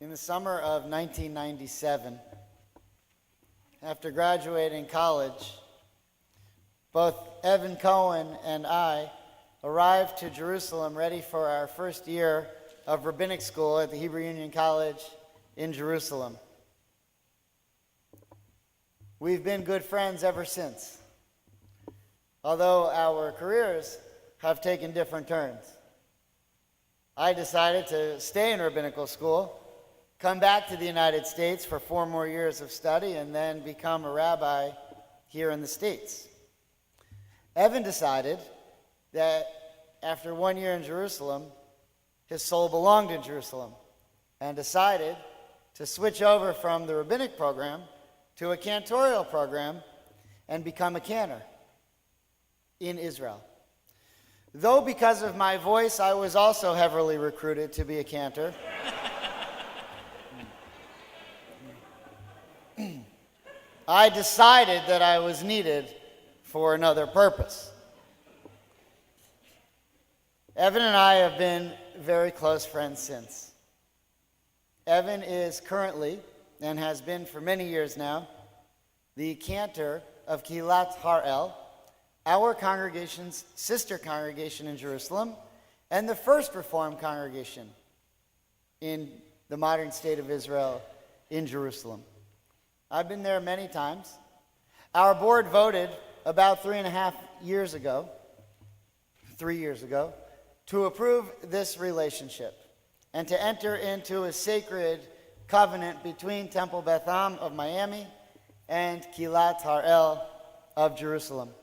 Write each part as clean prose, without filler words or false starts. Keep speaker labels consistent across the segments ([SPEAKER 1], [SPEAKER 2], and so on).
[SPEAKER 1] In the summer of 1997, after graduating college, both Evan Cohen and I arrived to Jerusalem ready for our first year of rabbinic school at the Hebrew Union College in Jerusalem. We've been good friends ever since, although our careers have taken different turns. I decided to stay in rabbinical school, come back to the United States for 4 more years of study, and then become a rabbi here in the States. Evan decided that after 1 year in Jerusalem, his soul belonged in Jerusalem, and decided to switch over from the rabbinic program to a cantorial program and become a cantor in Israel. Though because of my voice, I was also heavily recruited to be a cantor. I decided that I was needed for another purpose. Evan and I have been very close friends since. Evan is currently, and has been for many years now, the cantor of Kehilat Har-El, our congregation's sister congregation in Jerusalem, and the first Reformed congregation in the modern state of Israel in Jerusalem. I've been there many times. Our board voted about 3 years ago, to approve this relationship and to enter into a sacred covenant between Temple Beth Am of Miami and Kehilat Har-El of Jerusalem.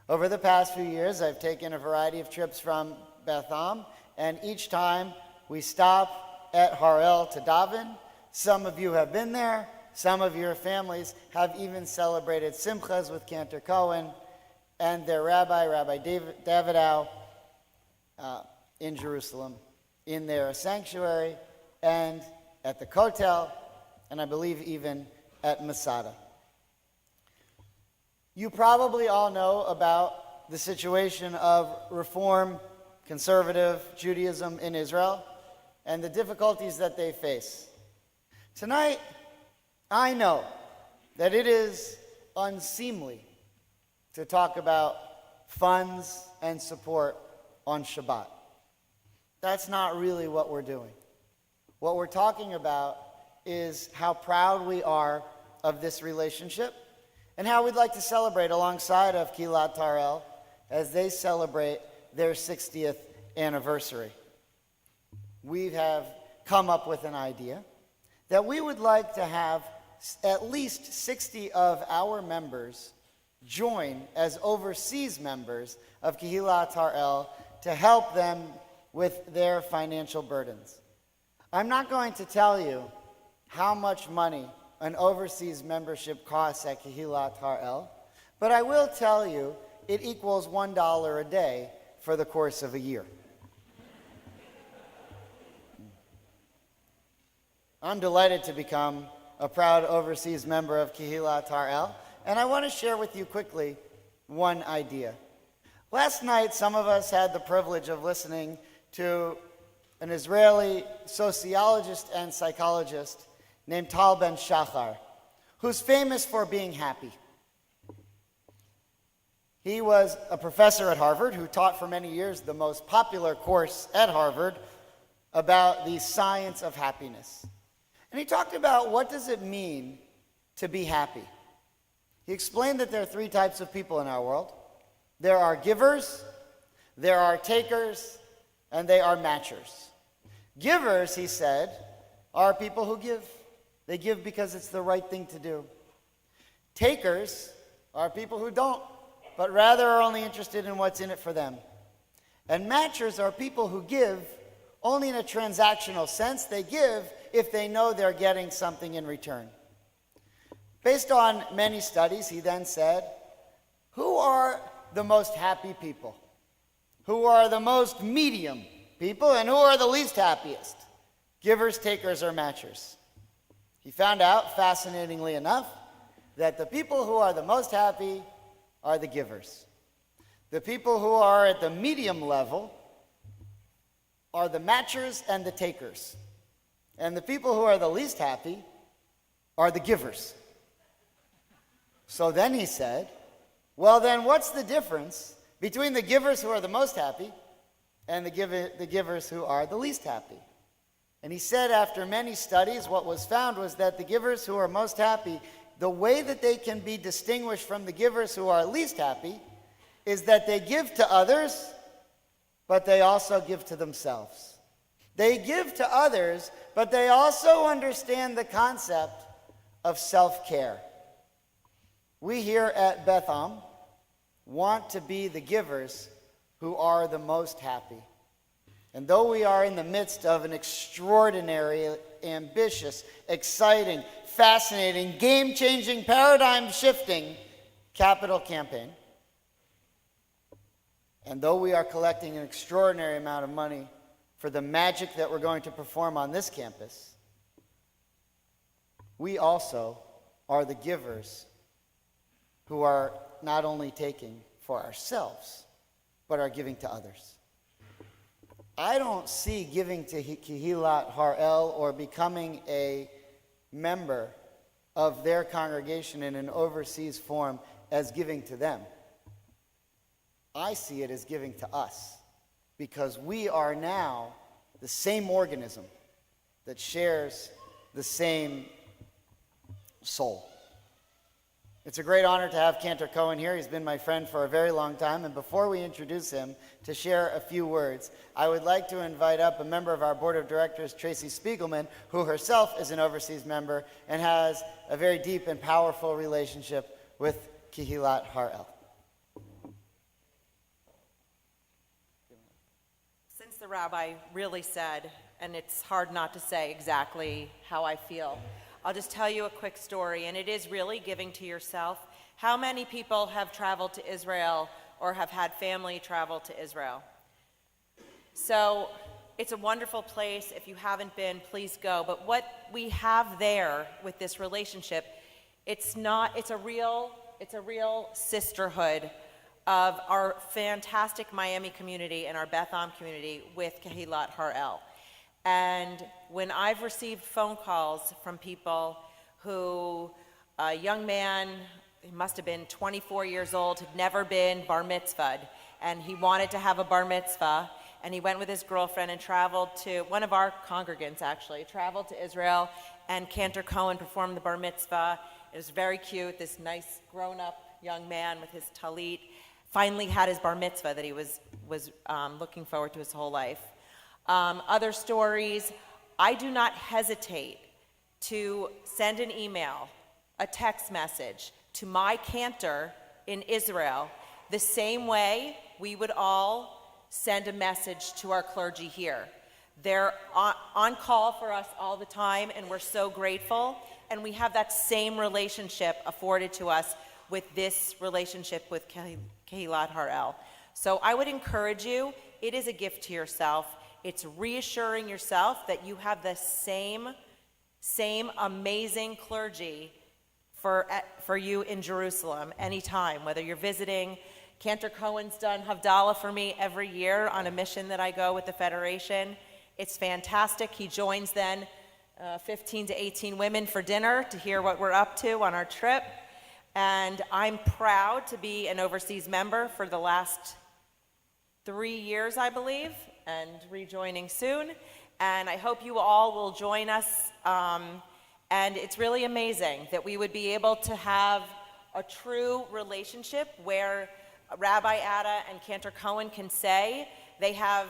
[SPEAKER 1] Over the past few years, I've taken a variety of trips from Beth Am, and each time we stop at Har-El to daven. Some of you have been there. Some of your families have even celebrated simchas with Cantor Cohen and their rabbi, Rabbi David in Jerusalem, in their sanctuary and at the Kotel, and I believe even at Masada. You probably all know about the situation of Reform, conservative Judaism in Israel and the difficulties that they face. Tonight, I know that it is unseemly to talk about funds and support on Shabbat. That's not really what we're doing. What we're talking about is how proud we are of this relationship and how we'd like to celebrate alongside of Kehilat Har-El as they celebrate their 60th anniversary. We have come up with an idea that we would like to have at least 60 of our members join as overseas members of Kehilat Har-El to help them with their financial burdens. I'm not going to tell you how much money an overseas membership costs at Kehilat Har-El, but I will tell you it equals $1 a day for the course of a year. I'm delighted to become a proud overseas member of Kehilat Har-El, and I want to share with you quickly one idea. Last night, some of us had the privilege of listening to an Israeli sociologist and psychologist named Tal Ben-Shachar, who's famous for being happy. He was a professor at Harvard who taught for many years the most popular course at Harvard about the science of happiness. And he talked about what does it mean to be happy. He explained that there are 3 types of people in our world. There are givers, there are takers, and they are matchers. Givers, he said, are people who give. They give because it's the right thing to do. Takers are people who don't, but rather are only interested in what's in it for them. And matchers are people who give only in a transactional sense. They give if they know they're getting something in return. Based on many studies, he then said, who are the most happy people? Who are the most medium people? And who are the least happiest? Givers, takers, or matchers? He found out, fascinatingly enough, that the people who are the most happy are the givers. The people who are at the medium level are the matchers and the takers. And the people who are the least happy are the givers. So then he said, well, then what's the difference between the givers who are the most happy and the givers who are the least happy? And he said, after many studies, what was found was that the givers who are most happy, the way that they can be distinguished from the givers who are least happy is that they give to others, but they also give to themselves. They give to others, but they also understand the concept of self-care. We here at Beth Am want to be the givers who are the most happy. And though we are in the midst of an extraordinary, ambitious, exciting, fascinating, game-changing, paradigm-shifting capital campaign, and though we are collecting an extraordinary amount of money for the magic that we're going to perform on this campus, we also are the givers who are not only taking for ourselves, but are giving to others. I don't see giving to Kehilat Har-El or becoming a member of their congregation in an overseas form as giving to them. I see it as giving to us, because we are now the same organism that shares the same soul. It's a great honor to have Cantor Cohen here. He's been my friend for a very long time, and before we introduce him to share a few words, I would like to invite up a member of our board of directors, Tracey Spiegelman, who herself is an overseas member and has a very deep and powerful relationship with Kehilat Har-El.
[SPEAKER 2] Since the rabbi really said, and it's hard not to say exactly how I feel, I'll just tell you a quick story, and it is really giving to yourself. How many people have traveled to Israel or have had family travel to Israel? So it's a wonderful place. If you haven't been, please go. But what we have there with this relationship, it's a real sisterhood of our fantastic Miami community and our Beth Am community with Kehilat Har-El. And when I've received phone calls from people who, a young man, he must have been 24 years old, had never been bar mitzvahed, and he wanted to have a bar mitzvah, and he went with his girlfriend and traveled to, one of our congregants actually, traveled to Israel, and Cantor Cohen performed the bar mitzvah. It was very cute, this nice grown-up young man with his talit, finally had his bar mitzvah that he was looking forward to his whole life. Other stories, I do not hesitate to send an email, a text message to my cantor in Israel the same way we would all send a message to our clergy here. They're on call for us all the time, and we're so grateful, and we have that same relationship afforded to us with this relationship with Kehilat Har-El. So I would encourage you, it is a gift to yourself. It's reassuring yourself that you have the same amazing clergy for you in Jerusalem anytime, whether you're visiting. Cantor Cohen's done Havdalah for me every year on a mission that I go with the Federation. It's fantastic. He joins then 15 to 18 women for dinner to hear what we're up to on our trip. And I'm proud to be an overseas member for the last 3 years, I believe, and rejoining soon. And I hope you all will join us. And it's really amazing that we would be able to have a true relationship where Rabbi Ada and Cantor Cohen can say they have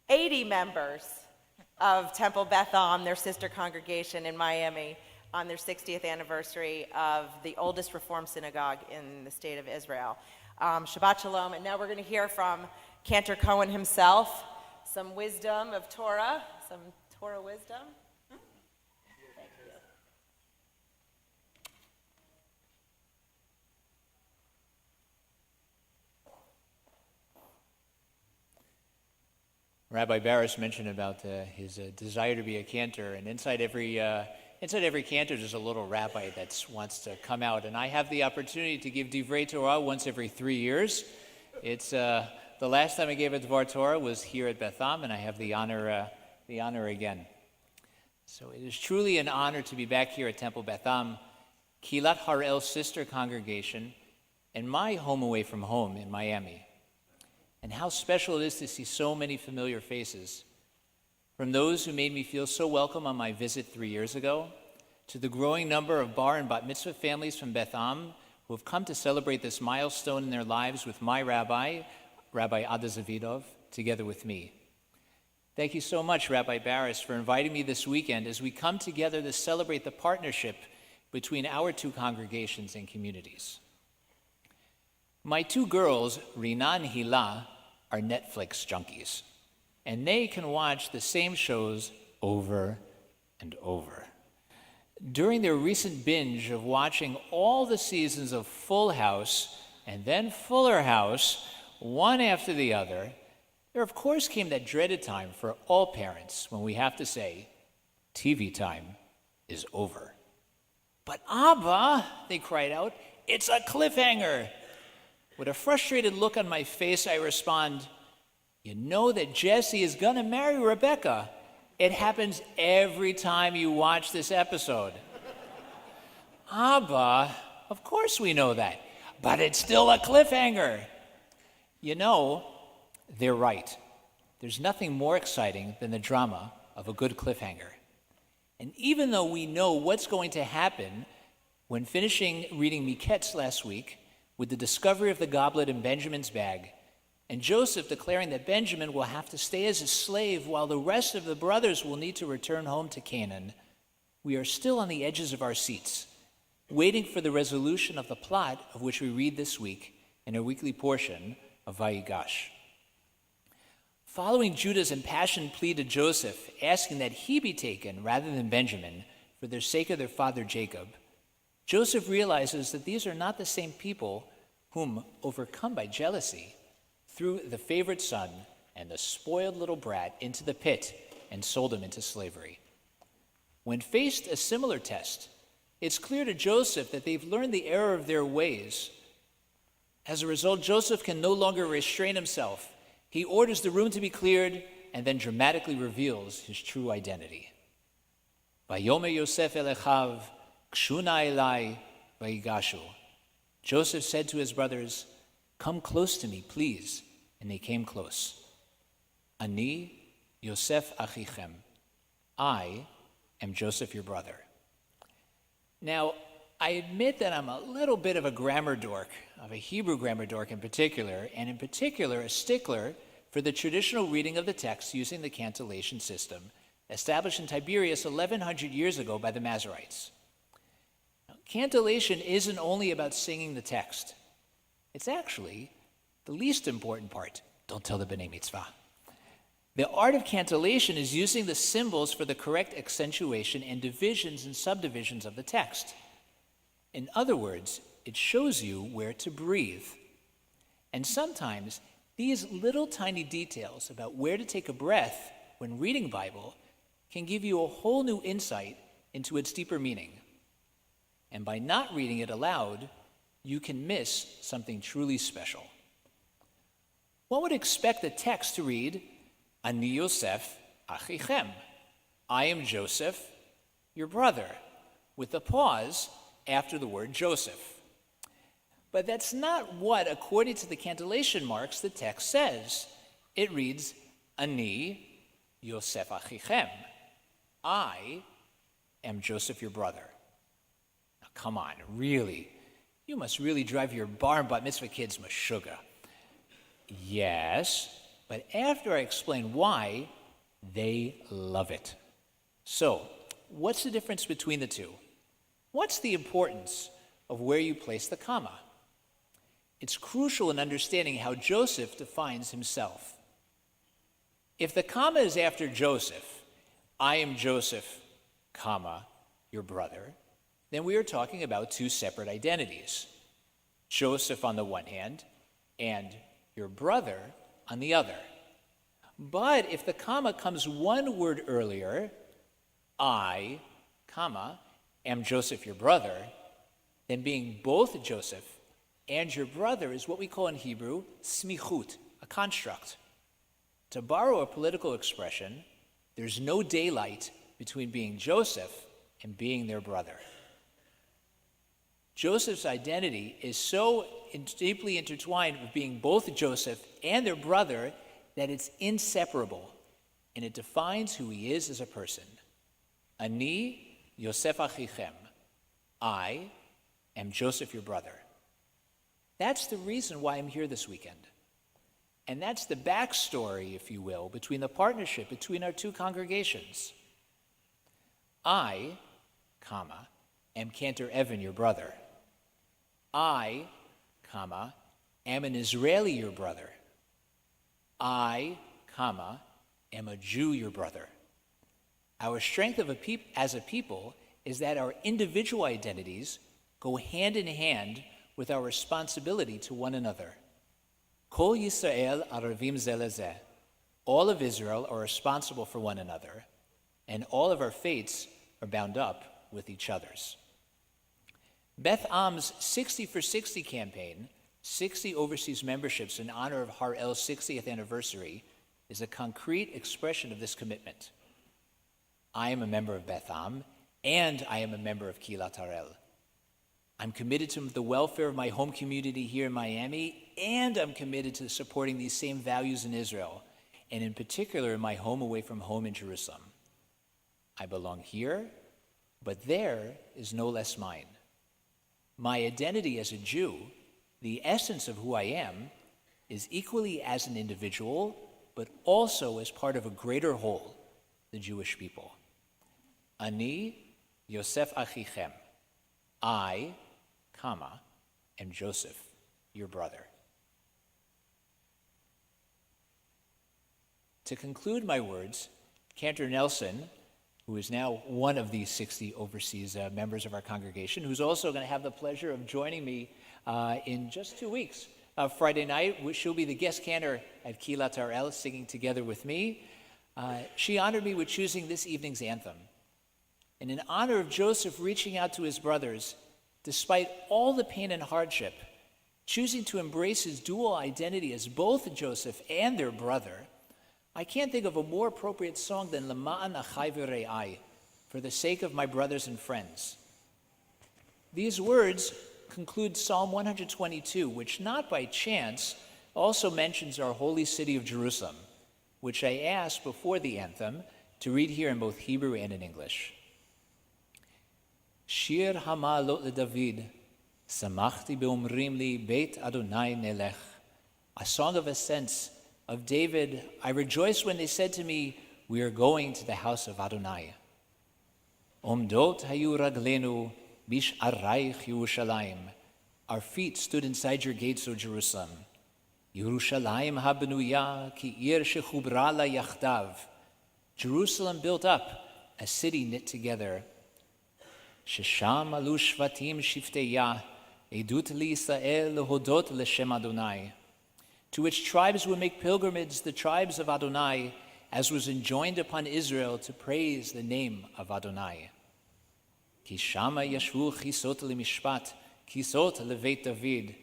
[SPEAKER 2] 80 members of Temple Beth Am, their sister congregation in Miami, on their 60th anniversary of the oldest Reform synagogue in the state of Israel. Shabbat Shalom. And now we're going to hear from Cantor Cohen himself, some wisdom of Torah, some Torah wisdom. Thank you.
[SPEAKER 3] Rabbi Barras mentioned about his desire to be a cantor, and inside every cantor there's a little rabbi that wants to come out, and I have the opportunity to give Divrei Torah once every 3 years. It's the last time I gave a Dvar Torah was here at Beth Am, and I have the honor again. So it is truly an honor to be back here at Temple Beth Am, Kehilat Har-El sister congregation, and my home away from home in Miami. And how special it is to see so many familiar faces. From those who made me feel so welcome on my visit 3 years ago, to the growing number of bar and bat mitzvah families from Beth Am who have come to celebrate this milestone in their lives with my rabbi, Rabbi Ada Zavidov, together with me. Thank you so much, Rabbi Barras, for inviting me this weekend as we come together to celebrate the partnership between our two congregations and communities. My two girls, Rina and Hila, are Netflix junkies, and they can watch the same shows over and over. During their recent binge of watching all the seasons of Full House and then Fuller House, one after the other, there of course came that dreaded time for all parents when we have to say, TV time is over. But Abba, they cried out, it's a cliffhanger. With a frustrated look on my face, I respond, you know that Jesse is gonna marry Rebecca. It happens every time you watch this episode. Abba, of course we know that, but it's still a cliffhanger. You know, they're right. There's nothing more exciting than the drama of a good cliffhanger. And even though we know what's going to happen when finishing reading Miketz last week with the discovery of the goblet in Benjamin's bag, and Joseph declaring that Benjamin will have to stay as a slave while the rest of the brothers will need to return home to Canaan, we are still on the edges of our seats, waiting for the resolution of the plot of which we read this week in our weekly portion of Vayigash. Following Judah's impassioned plea to Joseph, asking that he be taken rather than Benjamin for the sake of their father Jacob, Joseph realizes that these are not the same people whom, overcome by jealousy, threw the favorite son and the spoiled little brat into the pit and sold him into slavery. When faced a similar test, it's clear to Joseph that they've learned the error of their ways. As a result, Joseph can no longer restrain himself. He orders the room to be cleared and then dramatically reveals his true identity. Vayomer Yosef el Echav, Kshuna elai vayigashu. Joseph said to his brothers, come close to me, please. And they came close. Ani Yosef achichem. I am Joseph, your brother. Now, I admit that I'm a little bit of a grammar dork, of a Hebrew grammar dork in particular, and in particular a stickler for the traditional reading of the text using the cantillation system established in Tiberias 1100 years ago by the Masoretes. Now, cantillation isn't only about singing the text. It's actually the least important part. Don't tell the B'nai Mitzvah. The art of cantillation is using the symbols for the correct accentuation and divisions and subdivisions of the text. In other words, it shows you where to breathe. And sometimes these little tiny details about where to take a breath when reading Bible can give you a whole new insight into its deeper meaning. And by not reading it aloud, you can miss something truly special. One would expect the text to read, Ani Yosef achichem. I am Joseph, your brother, with a pause after the word Joseph. But that's not what, according to the cantillation marks, the text says. It reads, Ani Yosef achichem. I am Joseph, your brother. Now, come on, really? You must really drive your bar and bat mitzvah kids meshuggah. Yes, but after I explain why, they love it. So, what's the difference between the two? What's the importance of where you place the comma? It's crucial in understanding how Joseph defines himself. If the comma is after Joseph, I am Joseph, comma, your brother, then we are talking about two separate identities. Joseph on the one hand, and your brother on the other. But if the comma comes one word earlier, I, comma, am Joseph, your brother, then being both Joseph and your brother is what we call in Hebrew smichut, a construct. To borrow a political expression, there's no daylight between being Joseph and being their brother. Joseph's identity is so deeply intertwined with being both Joseph and their brother that it's inseparable, and it defines who he is as a person. Ani Yosef achichem. I am Joseph, your brother. That's the reason why I'm here this weekend. And that's the backstory, if you will, between the partnership between our two congregations. I, am Cantor Evan, your brother. I, am an Israeli, your brother. I, am a Jew, your brother. Our strength as a people is that our individual identities go hand in hand with our responsibility to one another. Kol Yisrael aravim ze lezeh. All of Israel are responsible for one another, and all of our fates are bound up with each other's. Beth Am's 60 for 60 campaign, 60 overseas memberships in honor of Har-El's 60th anniversary, is a concrete expression of this commitment. I am a member of Beth Am, and I am a member of Kehilat Har-El. I'm committed to the welfare of my home community here in Miami, and I'm committed to supporting these same values in Israel, and in particular in my home away from home in Jerusalem. I belong here, but there is no less mine. My identity as a Jew, the essence of who I am, is equally as an individual, but also as part of a greater whole, the Jewish people. Ani Yosef achichem. I, am Joseph, your brother. To conclude my words, Cantor Nelson, who is now one of these 60 overseas members of our congregation, who's also going to have the pleasure of joining me in just 2 weeks. Friday night, she'll be the guest cantor at Kehilat Har-El, singing together with me. She honored me with choosing this evening's anthem. And in honor of Joseph reaching out to his brothers, despite all the pain and hardship, choosing to embrace his dual identity as both Joseph and their brother, I can't think of a more appropriate song than Lema'an Achai V'Re'ai, for the sake of my brothers and friends. These words conclude Psalm 122, which not by chance also mentions our holy city of Jerusalem, which I asked before the anthem to read here in both Hebrew and in English. Shir Hama'alot LeDavid, Samachti Be'omrim Li Beit Adonai Nelech. A song of ascents of David, I rejoiced when they said to me, we are going to the house of Adonai. Omdot hayu raglenu bish'araych Yerushalayim. Our feet stood inside your gates, O Jerusalem. Yerushalayim habenuya ki ir shechubra la yachdav. Jerusalem built up, a city knit together. Shesham alu shvatim shifteya, edut li Yisrael lehodot l'shem Adonai. To which tribes would make pilgrimage, the tribes of Adonai, as was enjoined upon Israel to praise the name of Adonai. Ki shama yashvu chisot lemishpat, chisot leveit David.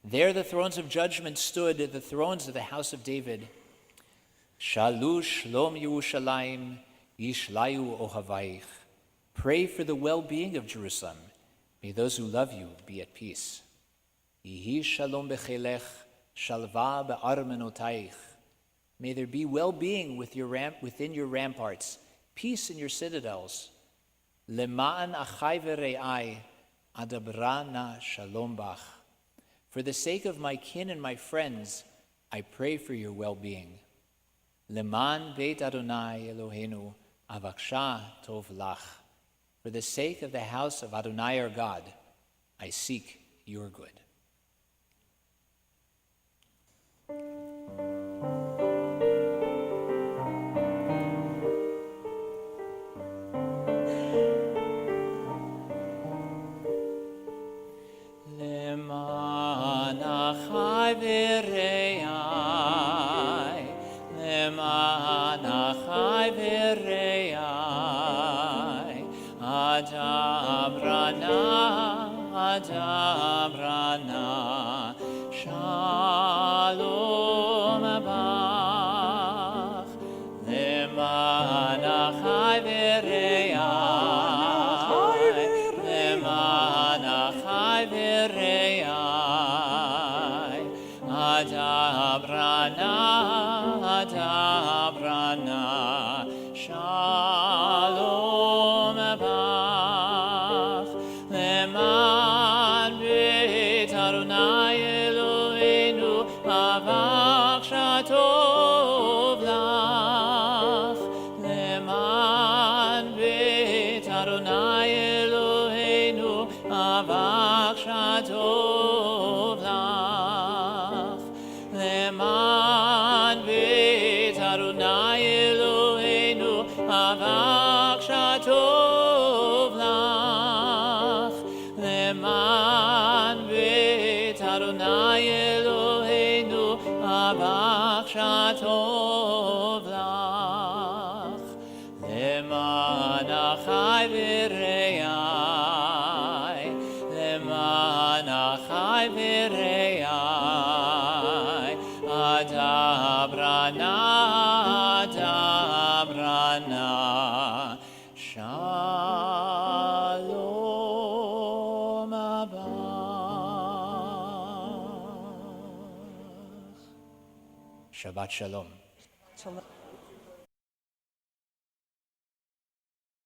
[SPEAKER 3] There the thrones of judgment stood, the thrones of the house of David. Shalu shlom Yerushalayim, yishlayu ohavaych. Pray for the well-being of Jerusalem. May those who love you be at peace. Yihi shalom bechelech, shalva be'armenotayich. May there be well-being within your ramparts, peace in your citadels. Lema'an achai v're'ai, adabra na shalom bach. For the sake of my kin and my friends, I pray for your well-being. Leman beit Adonai Eloheinu, avaksha tov lach. For the sake of the house of Adonai our God, I seek your good. Leman achai v're'ai, leman achai v're'ai, adabrana, shalom bach, leman למען אחי ורעי, למען אחי ורעי, אדברה נא, שלום בך, למען בית אדוני אלוהינו, אבקש הטוב לך, למען בית אדוני אלוהינו, אבקש הטוב לך, למען בית אדוני אלוהינו, אבקש הטוב לך, למען בית אדוני אלוהינו, אבקש הטוב לך, למען אחי ורעי, למען אחי ורעי, אדברה נא, שלום בך. שבת שלום.
[SPEAKER 2] Shalom.